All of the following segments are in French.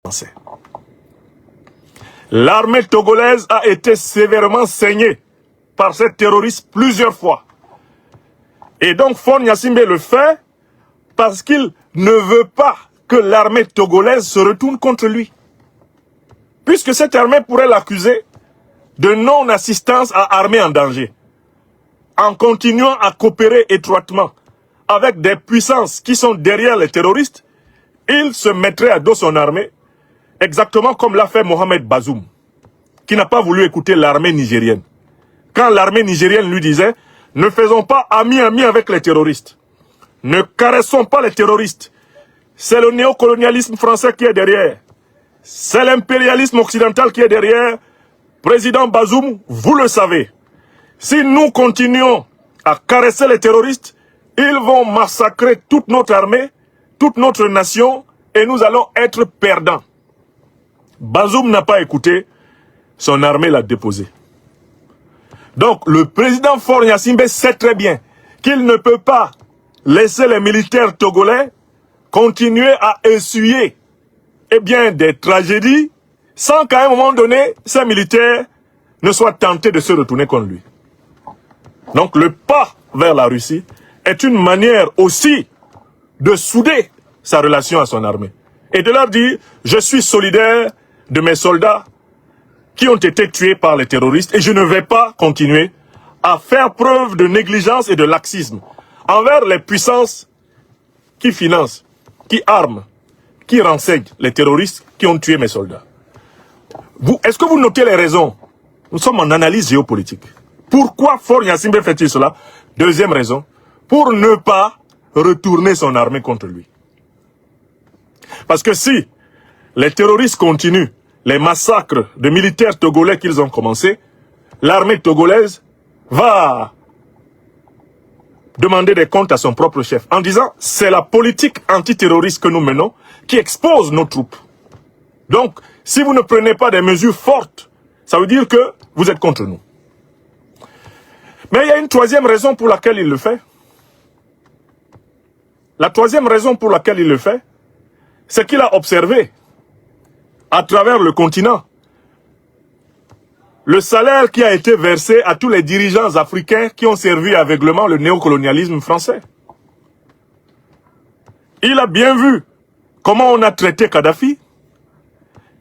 Français. L'armée togolaise a été sévèrement saignée par ces terroristes plusieurs fois. Et donc Faure Gnassingbé le fait parce qu'il ne veut pas que l'armée togolaise se retourne contre lui. Puisque cette armée pourrait l'accuser de non-assistance à armée en danger, en continuant à coopérer étroitement avec des puissances qui sont derrière les terroristes, il se mettrait à dos son armée, exactement comme l'a fait Mohamed Bazoum, qui n'a pas voulu écouter l'armée nigérienne. Quand l'armée nigérienne lui disait « Ne faisons pas ami-ami avec les terroristes, ne caressons pas les terroristes, c'est le néocolonialisme français qui est derrière, c'est l'impérialisme occidental qui est derrière, président Bazoum, vous le savez. Si nous continuons à caresser les terroristes, ils vont massacrer toute notre armée, toute notre nation, et nous allons être perdants. » Bazoum n'a pas écouté, son armée l'a déposé. Donc le président Faure Gnassingbé sait très bien qu'il ne peut pas laisser les militaires togolais continuer à essuyer des tragédies sans qu'à un moment donné, ces militaires ne soient tentés de se retourner contre lui. Donc le pas vers la Russie est une manière aussi de souder sa relation à son armée et de leur dire « Je suis solidaire de mes soldats qui ont été tués par les terroristes et je ne vais pas continuer à faire preuve de négligence et de laxisme envers les puissances qui financent, qui arment, qui renseignent les terroristes qui ont tué mes soldats. » Est-ce que vous notez les raisons? Nous sommes en analyse géopolitique. Pourquoi Faure Gnassingbé fait-il cela? Deuxième raison, pour ne pas retourner son armée contre lui. Parce que si les terroristes continuent les massacres de militaires togolais qu'ils ont commencés, l'armée togolaise va demander des comptes à son propre chef en disant c'est la politique antiterroriste que nous menons qui expose nos troupes. Donc, si vous ne prenez pas des mesures fortes, ça veut dire que vous êtes contre nous. Mais il y a une troisième raison pour laquelle il le fait. La troisième raison pour laquelle il le fait, c'est qu'il a observé à travers le continent le salaire qui a été versé à tous les dirigeants africains qui ont servi aveuglément le néocolonialisme français. Il a bien vu comment on a traité Kadhafi.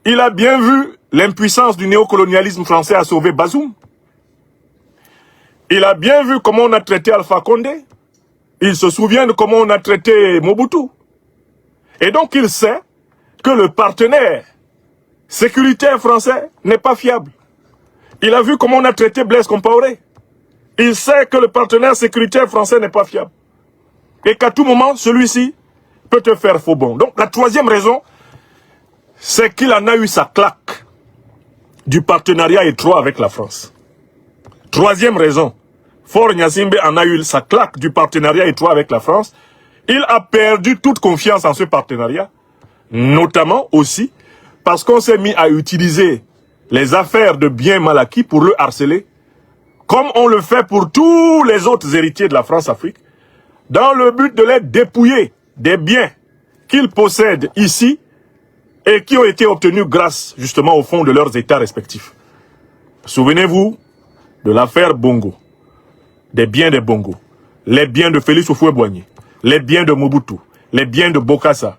Il a bien vu l'impuissance du néocolonialisme français à sauver Bazoum. Il a bien vu comment on a traité Alpha Condé. Il se souvient de comment on a traité Mobutu. Et donc il sait que le partenaire sécuritaire français n'est pas fiable. Il a vu comment on a traité Blaise Compaoré. Il sait que le partenaire sécuritaire français n'est pas fiable. Et qu'à tout moment, celui-ci peut te faire faux bond. Donc la troisième raison, c'est qu'il en a eu sa claque du partenariat étroit avec la France. Troisième raison, Faure Gnassingbé en a eu sa claque du partenariat étroit avec la France. Il a perdu toute confiance en ce partenariat, notamment aussi parce qu'on s'est mis à utiliser les affaires de biens mal acquis pour le harceler, comme on le fait pour tous les autres héritiers de la France-Afrique, dans le but de les dépouiller des biens qu'ils possèdent ici et qui ont été obtenus grâce justement au fond de leurs États respectifs. Souvenez-vous de l'affaire Bongo, des biens de Bongo, les biens de Félix Houphouët-Boigny, les biens de Mobutu, les biens de Bokassa,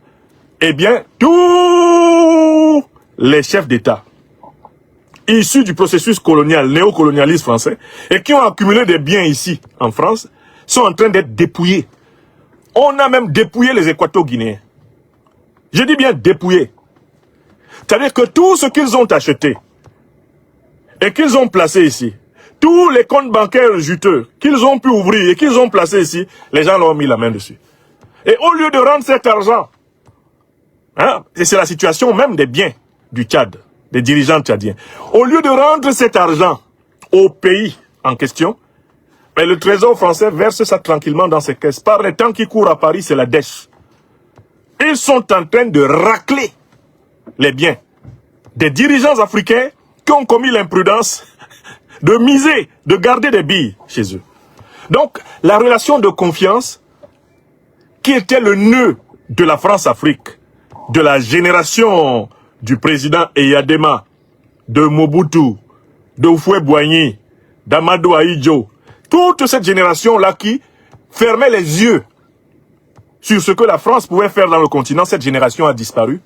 eh bien, tous les chefs d'État issus du processus colonial, néocolonialiste français, et qui ont accumulé des biens ici, en France, sont en train d'être dépouillés. On a même dépouillé les Équato-Guinéens. Je dis bien dépouillés. C'est-à-dire que tout ce qu'ils ont acheté et qu'ils ont placé ici, tous les comptes bancaires juteux qu'ils ont pu ouvrir et qu'ils ont placés ici, les gens leur ont mis la main dessus. Et au lieu de rendre cet argent, et c'est la situation même des biens du Tchad, des dirigeants tchadiens, au lieu de rendre cet argent au pays en question, mais le trésor français verse ça tranquillement dans ses caisses. Par les temps qui courent à Paris, c'est la dèche. Ils sont en train de racler les biens des dirigeants africains qui ont commis l'imprudence de miser, de garder des billes chez eux. Donc, la relation de confiance qui était le nœud de la France-Afrique, de la génération du président Eyadema, de Mobutu, de Houphouët-Boigny, d'Amadou Ahidjo, toute cette génération-là qui fermait les yeux sur ce que la France pouvait faire dans le continent, cette génération a disparu.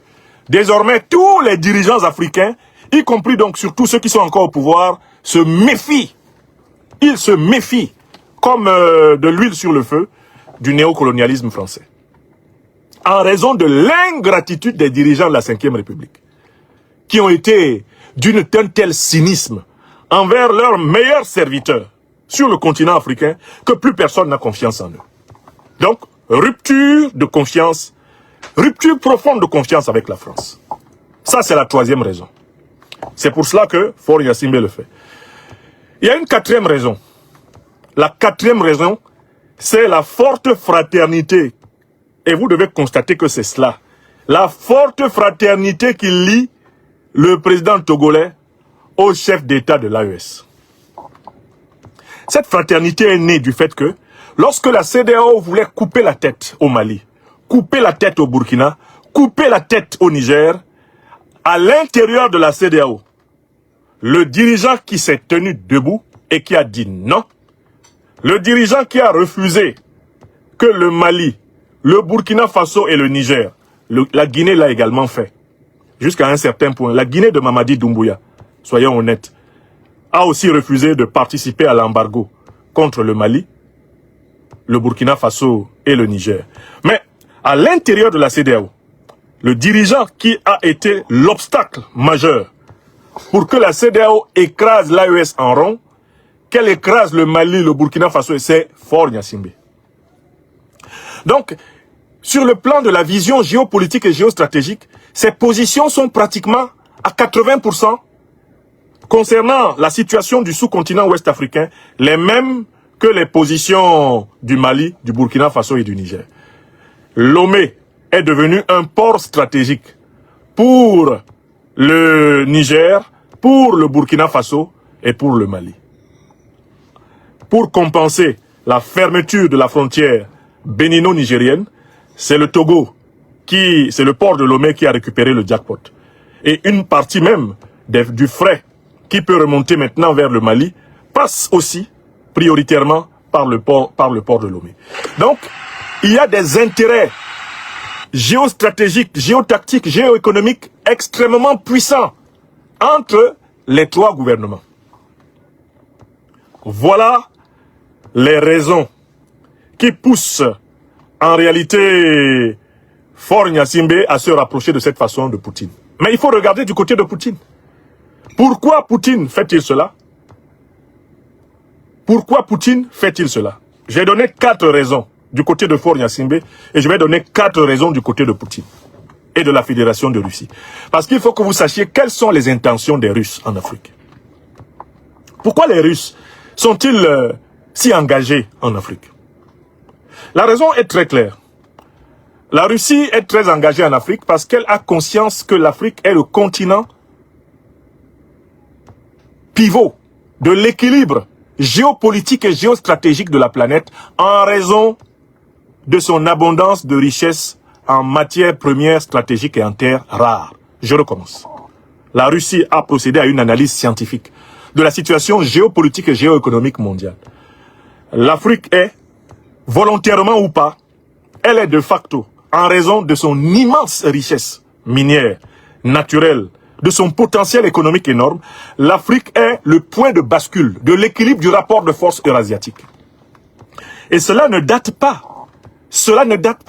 Désormais, tous les dirigeants africains, y compris donc surtout ceux qui sont encore au pouvoir, se méfient. Ils se méfient, comme de l'huile sur le feu, du néocolonialisme français. En raison de l'ingratitude des dirigeants de la Ve République, qui ont été d'un tel cynisme envers leurs meilleurs serviteurs sur le continent africain que plus personne n'a confiance en eux. Donc, rupture de confiance, rupture profonde de confiance avec la France. Ça, c'est la troisième raison. C'est pour cela que Faure Gnassingbé le fait. Il y a une quatrième raison. La quatrième raison, c'est la forte fraternité. Et vous devez constater que c'est cela. La forte fraternité qui lie le président togolais au chef d'État de l'AES. Cette fraternité est née du fait que, lorsque la CEDEAO voulait couper la tête au Mali, couper la tête au Burkina, couper la tête au Niger, à l'intérieur de la CEDEAO, le dirigeant qui s'est tenu debout et qui a dit non, le dirigeant qui a refusé que le Mali, le Burkina Faso et le Niger, la Guinée l'a également fait, jusqu'à un certain point. La Guinée de Mamadi Doumbouya, soyons honnêtes, a aussi refusé de participer à l'embargo contre le Mali, le Burkina Faso et le Niger. Mais à l'intérieur de la CEDEAO, le dirigeant qui a été l'obstacle majeur pour que la CEDEAO écrase l'AES en rond, qu'elle écrase le Mali, le Burkina Faso, c'est Faure Gnassingbé. Donc, sur le plan de la vision géopolitique et géostratégique, ces positions sont pratiquement à 80% concernant la situation du sous-continent ouest-africain, les mêmes que les positions du Mali, du Burkina Faso et du Niger. Lomé est devenu un port stratégique pour le Niger, pour le Burkina Faso et pour le Mali. Pour compenser la fermeture de la frontière bénino-nigérienne, c'est le Togo, c'est le port de Lomé qui a récupéré le jackpot. Et une partie même du fret qui peut remonter maintenant vers le Mali passe aussi prioritairement par le port de Lomé. Donc, il y a des intérêts géostratégiques, géotactiques, géoéconomiques extrêmement puissants entre les trois gouvernements. Voilà les raisons qui poussent en réalité Faure Gnassingbé à se rapprocher de cette façon de Poutine. Mais il faut regarder du côté de Poutine. Pourquoi Poutine fait-il cela? Pourquoi Poutine fait-il cela? J'ai donné 4 raisons du côté de Faure Gnassingbé et je vais donner 4 raisons du côté de Poutine et de la Fédération de Russie. Parce qu'il faut que vous sachiez quelles sont les intentions des Russes en Afrique. Pourquoi les Russes sont-ils si engagés en Afrique? La raison est très claire. La Russie est très engagée en Afrique parce qu'elle a conscience que l'Afrique est le continent pivot de l'équilibre géopolitique et géostratégique de la planète en raison de son abondance de richesses en matières premières stratégiques et en terres rares. Je recommence. La Russie a procédé à une analyse scientifique de la situation géopolitique et géoéconomique mondiale. L'Afrique est, volontairement ou pas, elle est de facto, en raison de son immense richesse minière, naturelle, de son potentiel économique énorme, l'Afrique est le point de bascule de l'équilibre du rapport de force eurasiatique. Et cela ne date pas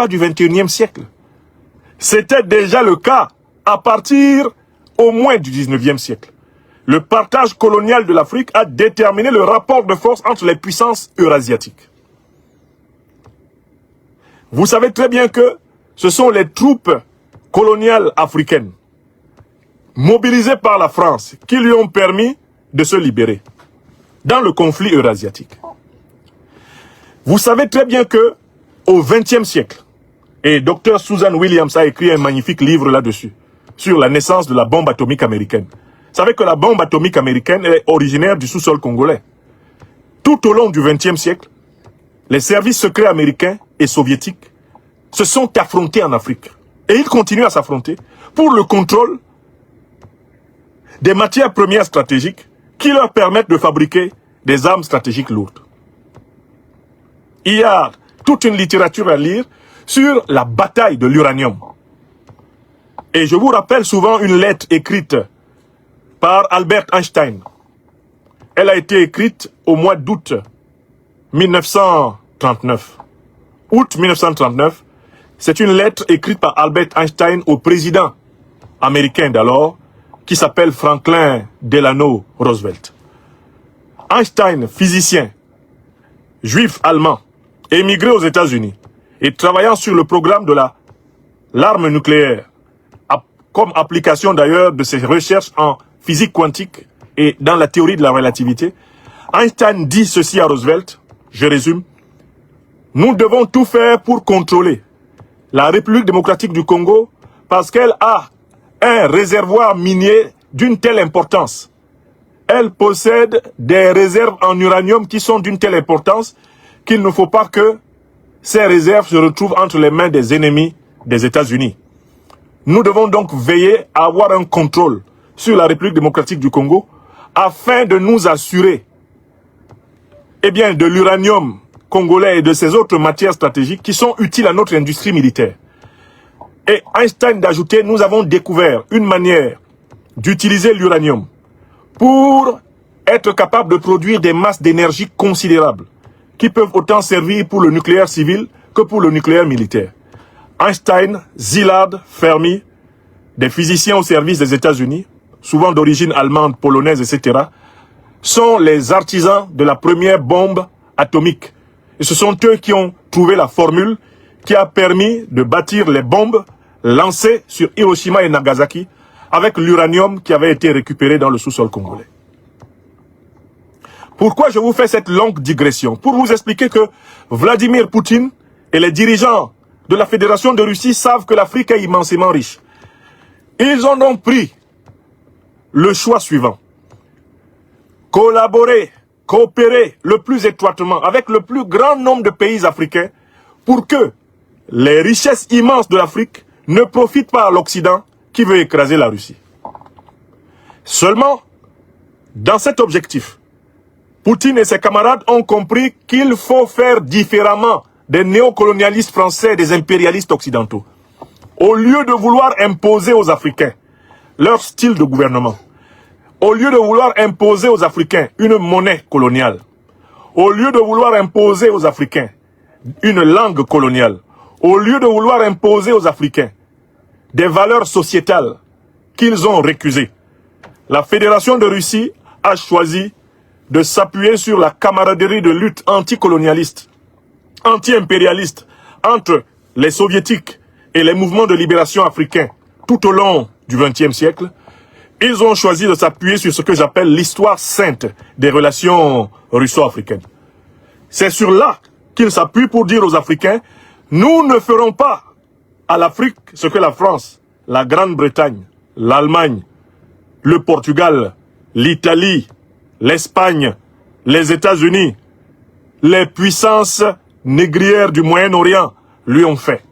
du XXIe siècle. C'était déjà le cas à partir au moins du XIXe siècle. Le partage colonial de l'Afrique a déterminé le rapport de force entre les puissances eurasiatiques. Vous savez très bien que ce sont les troupes coloniales africaines mobilisées par la France qui lui ont permis de se libérer dans le conflit eurasiatique. Vous savez très bien que au XXe siècle, et Dr Susan Williams a écrit un magnifique livre là-dessus, sur la naissance de la bombe atomique américaine. Vous savez que la bombe atomique américaine est originaire du sous-sol congolais. Tout au long du XXe siècle, les services secrets américains et soviétiques se sont affrontés en Afrique. Et ils continuent à s'affronter pour le contrôle des matières premières stratégiques qui leur permettent de fabriquer des armes stratégiques lourdes. Il y a toute une littérature à lire sur la bataille de l'uranium. Et je vous rappelle souvent une lettre écrite par Albert Einstein. Elle a été écrite au mois d'août 1939. Août 1939, c'est une lettre écrite par Albert Einstein au président américain d'alors, qui s'appelle Franklin Delano Roosevelt. Einstein, physicien, juif allemand, émigré aux États-Unis et travaillant sur le programme de l'arme nucléaire, comme application d'ailleurs de ses recherches en physique quantique et dans la théorie de la relativité, Einstein dit ceci à Roosevelt, je résume, « Nous devons tout faire pour contrôler la République démocratique du Congo parce qu'elle a un réservoir minier d'une telle importance. Elle possède des réserves en uranium qui sont d'une telle importance qu'il ne faut pas que ces réserves se retrouvent entre les mains des ennemis des États-Unis. Nous devons donc veiller à avoir un contrôle sur la République démocratique du Congo afin de nous assurer de l'uranium congolais et de ces autres matières stratégiques qui sont utiles à notre industrie militaire. » Et Einstein d'ajouter, nous avons découvert une manière d'utiliser l'uranium pour être capable de produire des masses d'énergie considérables qui peuvent autant servir pour le nucléaire civil que pour le nucléaire militaire. Einstein, Szilard, Fermi, des physiciens au service des États-Unis, souvent d'origine allemande, polonaise, etc., sont les artisans de la première bombe atomique. Et ce sont eux qui ont trouvé la formule qui a permis de bâtir les bombes lancées sur Hiroshima et Nagasaki avec l'uranium qui avait été récupéré dans le sous-sol congolais. Pourquoi je vous fais cette longue digression? Pour vous expliquer que Vladimir Poutine et les dirigeants de la Fédération de Russie savent que l'Afrique est immensément riche. Ils ont donc pris le choix suivant. Collaborer, coopérer le plus étroitement avec le plus grand nombre de pays africains pour que les richesses immenses de l'Afrique ne profitent pas à l'Occident qui veut écraser la Russie. Seulement, dans cet objectif, Poutine et ses camarades ont compris qu'il faut faire différemment des néocolonialistes français et des impérialistes occidentaux. Au lieu de vouloir imposer aux Africains leur style de gouvernement, au lieu de vouloir imposer aux Africains une monnaie coloniale, au lieu de vouloir imposer aux Africains une langue coloniale, au lieu de vouloir imposer aux Africains des valeurs sociétales qu'ils ont récusées, la Fédération de Russie a choisi de s'appuyer sur la camaraderie de lutte anticolonialiste, anti-impérialiste entre les soviétiques et les mouvements de libération africains tout au long du XXe siècle. Ils ont choisi de s'appuyer sur ce que j'appelle l'histoire sainte des relations russo-africaines. C'est sur là qu'ils s'appuient pour dire aux Africains, nous ne ferons pas à l'Afrique ce que la France, la Grande-Bretagne, l'Allemagne, le Portugal, l'Italie, l'Espagne, les États-Unis, les puissances négrières du Moyen-Orient lui ont fait.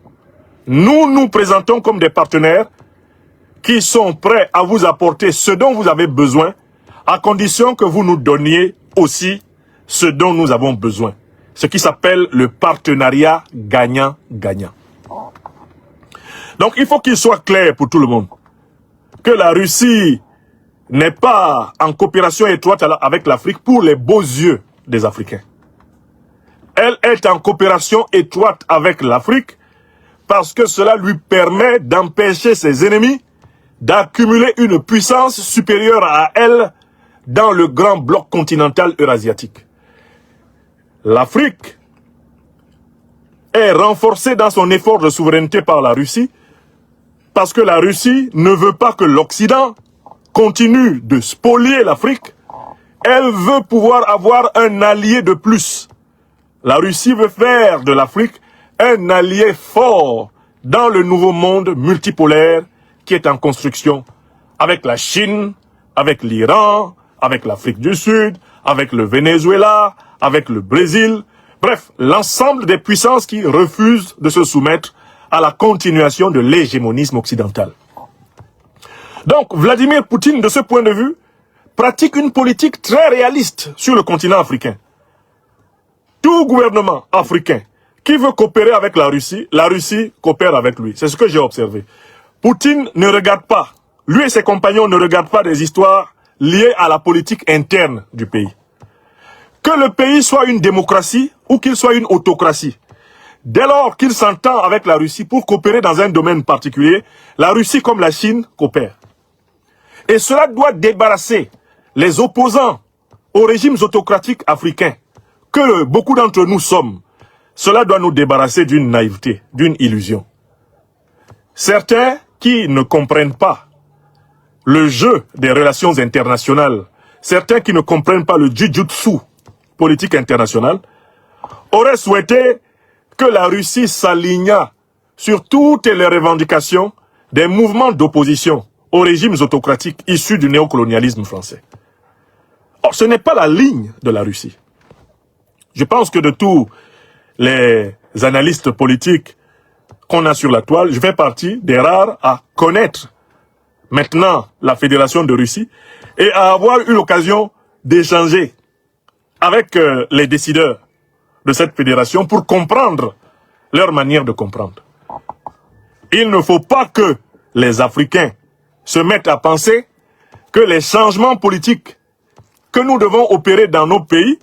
Nous nous présentons comme des partenaires qui sont prêts à vous apporter ce dont vous avez besoin, à condition que vous nous donniez aussi ce dont nous avons besoin. Ce qui s'appelle le partenariat gagnant-gagnant. Donc il faut qu'il soit clair pour tout le monde que la Russie n'est pas en coopération étroite avec l'Afrique pour les beaux yeux des Africains. Elle est en coopération étroite avec l'Afrique parce que cela lui permet d'empêcher ses ennemis d'accumuler une puissance supérieure à elle dans le grand bloc continental eurasiatique. L'Afrique est renforcée dans son effort de souveraineté par la Russie parce que la Russie ne veut pas que l'Occident continue de spolier l'Afrique. Elle veut pouvoir avoir un allié de plus. La Russie veut faire de l'Afrique un allié fort dans le nouveau monde multipolaire qui est en construction avec la Chine, avec l'Iran, avec l'Afrique du Sud, avec le Venezuela, avec le Brésil. Bref, l'ensemble des puissances qui refusent de se soumettre à la continuation de l'hégémonisme occidental. Donc, Vladimir Poutine, de ce point de vue, pratique une politique très réaliste sur le continent africain. Tout gouvernement africain qui veut coopérer avec la Russie coopère avec lui. C'est ce que j'ai observé. Poutine ne regarde pas, lui et ses compagnons ne regardent pas des histoires liées à la politique interne du pays. Que le pays soit une démocratie ou qu'il soit une autocratie, dès lors qu'il s'entend avec la Russie pour coopérer dans un domaine particulier, la Russie comme la Chine coopèrent. Et cela doit débarrasser les opposants aux régimes autocratiques africains, que beaucoup d'entre nous sommes. Cela doit nous débarrasser d'une naïveté, d'une illusion. Certains qui ne comprennent pas le jeu des relations internationales, certains qui ne comprennent pas le jujutsu politique internationale, auraient souhaité que la Russie s'alignât sur toutes les revendications des mouvements d'opposition aux régimes autocratiques issus du néocolonialisme français. Or, ce n'est pas la ligne de la Russie. Je pense que de tous les analystes politiques qu'on a sur la toile, je fais partie des rares à connaître maintenant la Fédération de Russie et à avoir eu l'occasion d'échanger avec les décideurs de cette fédération pour comprendre leur manière de comprendre. Il ne faut pas que les Africains se mettent à penser que les changements politiques que nous devons opérer dans nos pays,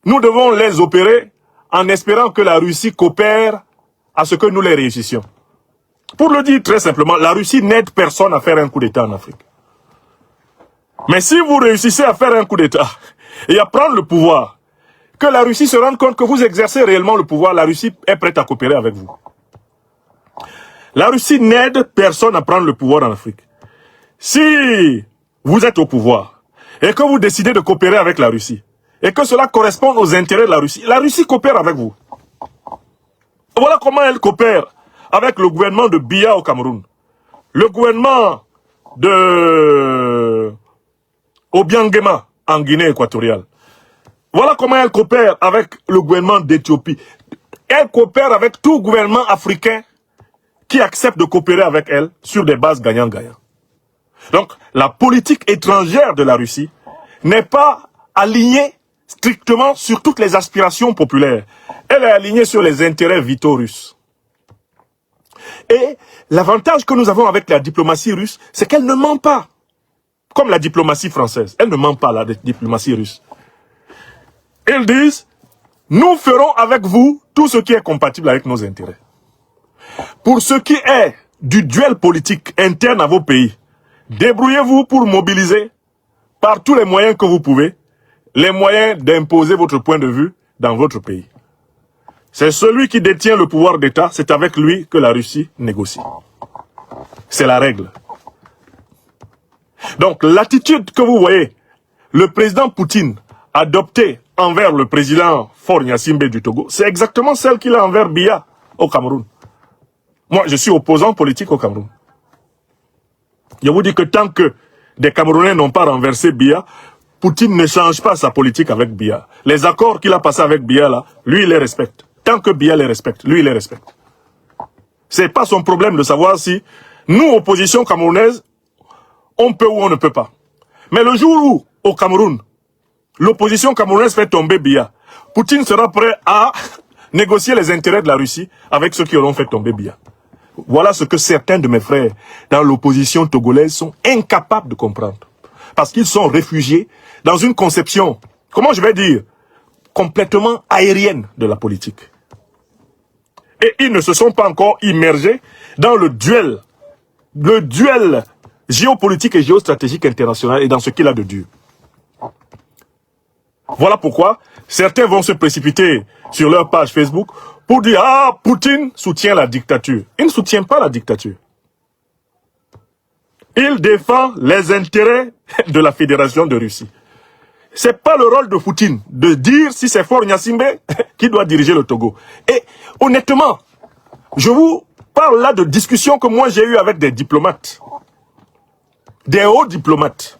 nous devons les opérer en espérant que la Russie coopère à ce que nous les réussissions. Pour le dire très simplement, la Russie n'aide personne à faire un coup d'État en Afrique. Mais si vous réussissez à faire un coup d'État et à prendre le pouvoir, que la Russie se rende compte que vous exercez réellement le pouvoir, la Russie est prête à coopérer avec vous. La Russie n'aide personne à prendre le pouvoir en Afrique. Si vous êtes au pouvoir et que vous décidez de coopérer avec la Russie, et que cela correspond aux intérêts de la Russie coopère avec vous. Voilà comment elle coopère avec le gouvernement de Biya au Cameroun, le gouvernement de Obiangema en Guinée équatoriale. Voilà comment elle coopère avec le gouvernement d'Éthiopie. Elle coopère avec tout gouvernement africain qui accepte de coopérer avec elle sur des bases gagnant-gagnant. Donc, la politique étrangère de la Russie n'est pas alignée strictement sur toutes les aspirations populaires. Elle est alignée sur les intérêts vitaux russes. Et l'avantage que nous avons avec la diplomatie russe, c'est qu'elle ne ment pas. Comme la diplomatie française. Elle ne ment pas, la diplomatie russe. Ils disent, nous ferons avec vous tout ce qui est compatible avec nos intérêts. Pour ce qui est du duel politique interne à vos pays, débrouillez-vous pour mobiliser par tous les moyens que vous pouvez, les moyens d'imposer votre point de vue dans votre pays. C'est celui qui détient le pouvoir d'État, c'est avec lui que la Russie négocie. C'est la règle. Donc l'attitude que vous voyez, le président Poutine adoptée envers le président Faure Gnassingbé du Togo, c'est exactement celle qu'il a envers Biya au Cameroun. Moi, je suis opposant politique au Cameroun. Je vous dis que tant que des Camerounais n'ont pas renversé Biya, Poutine ne change pas sa politique avec Biya. Les accords qu'il a passés avec Biya, là, lui, il les respecte. Tant que Biya les respecte, lui, il les respecte. C'est pas son problème de savoir si nous, opposition camerounaise, on peut ou on ne peut pas. Mais le jour où, au Cameroun, l'opposition camerounaise fait tomber Biya, Poutine sera prêt à négocier les intérêts de la Russie avec ceux qui auront fait tomber Biya. Voilà ce que certains de mes frères dans l'opposition togolaise sont incapables de comprendre. Parce qu'ils sont réfugiés dans une conception, comment je vais dire, complètement aérienne de la politique. Et ils ne se sont pas encore immergés dans le duel géopolitique et géostratégique international et dans ce qu'il a de dur. Voilà pourquoi certains vont se précipiter sur leur page Facebook pour dire « Ah, Poutine soutient la dictature ». Il ne soutient pas la dictature. Il défend les intérêts de la Fédération de Russie. C'est pas le rôle de Poutine de dire si c'est Faure Gnassingbé qui doit diriger le Togo. Et honnêtement, je vous parle là de discussions que moi j'ai eues avec des diplomates. Des hauts diplomates.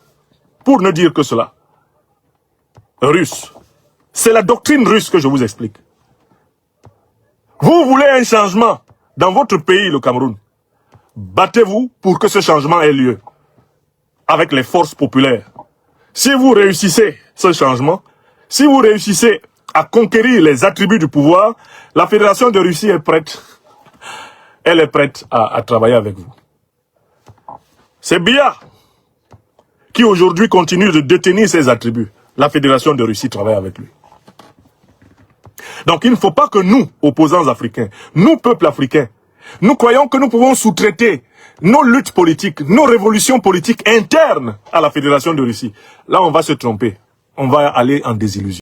Pour ne dire que cela. Russes. C'est la doctrine russe que je vous explique. Vous voulez un changement dans votre pays, le Cameroun. Battez-vous pour que ce changement ait lieu. avec les forces populaires. Si vous réussissez ce changement, si vous réussissez à conquérir les attributs du pouvoir, la Fédération de Russie est prête. Elle est prête à travailler avec vous. C'est Biya qui aujourd'hui continue de détenir ses attributs. La Fédération de Russie travaille avec lui. Donc il ne faut pas que nous, opposants africains, nous, peuples africains, nous croyons que nous pouvons sous-traiter nos luttes politiques, nos révolutions politiques internes à la Fédération de Russie. Là, on va se tromper. On va aller en désillusion.